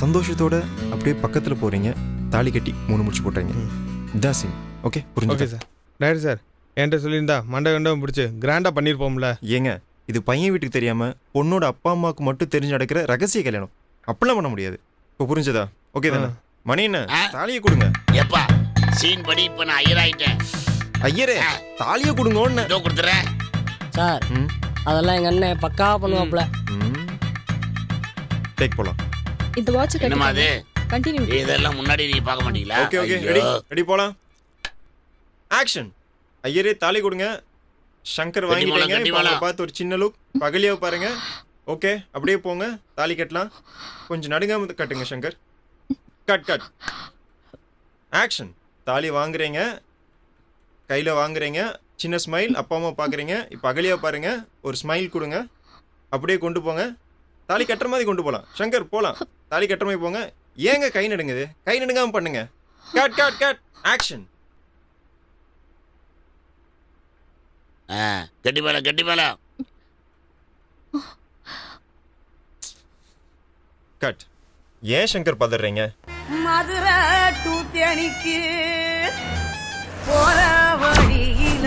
சந்தோஷத்தோட அப்படியே பக்கத்தில் போகிறீங்க, தாலி கட்டி 3 முடிச்சு போட்டுறீங்க. இதான் சீன். ஓகே, புரிஞ்சு ஓகே சார். டைரக்டர் சார் என்கிட்ட சொல்லியிருந்தா மண்டை கண்டம் பிடிச்சி கிராண்டாக பண்ணியிருப்போம்ல. ஏங்க, இது பையன் வீட்டுக்கு தெரியாமல் பொண்ணோட அப்பா அம்மாவுக்கு மட்டும் தெரிஞ்சு நடக்கிற ரகசிய கல்யாணம். அப்படிலாம் பண்ண முடியாது. இப்போ புரிஞ்சதா? ஓகே தானே? மணி என்ன, தாலியை கொடுங்க. எப்பா சீன் படி இப்ப நான் ஐயராயிட்டேன். ஐயரே, தாலியை கொடுங்கன்னு. இதோ கொடுத்துறேன் சார். அதெல்லாம் எங்க அண்ணன் பக்கா பண்ணுவாப்ல. டேக் போலாம். இந்த வாட்ச் என்னமா அது? கண்டினியூ. இதெல்லாம் முன்னாடி நீ பார்க்க மாட்டீங்களா? ஓகே ஓகே, ரெடி ரெடி போலாம். ஆக்ஷன். ஐயரே, தாலி கொடுங்க. சங்கர் வாங்கிட்டீங்க. இப்போ அவங்களை பார்த்து ஒரு சின்ன லுக். பகலியாக பாருங்க. ஓகே, அப்படியே போங்க. தாலி கட்டலாம். கொஞ்சம் நடுங்காம கட்டுங்க சங்கர். Cut cut. ஆக்ஷன். தாலி வாங்குறீங்க, கையில் வாங்குறீங்க. சின்ன ஸ்மைல். அப்பா அம்மா பார்க்குறீங்க. இப்போ அகலியாக பாருங்க. ஒரு ஸ்மைல் கொடுங்க. அப்படியே கொண்டு போங்க. தாலி கட்டுற மாதிரி கொண்டு போகலாம். சங்கர் போகலாம். தாலி கட்டுற மாதிரி போங்க. ஏங்க கை நடுங்குது? கை நடுங்காமல் பண்ணுங்க. Cut cut cut. ஆக்ஷன். கட்டி மேல கட்டி மேல. கட். ஏன் சங்கர் பதறீங்க? மதுரை டு தேனிக்கு போற வழியில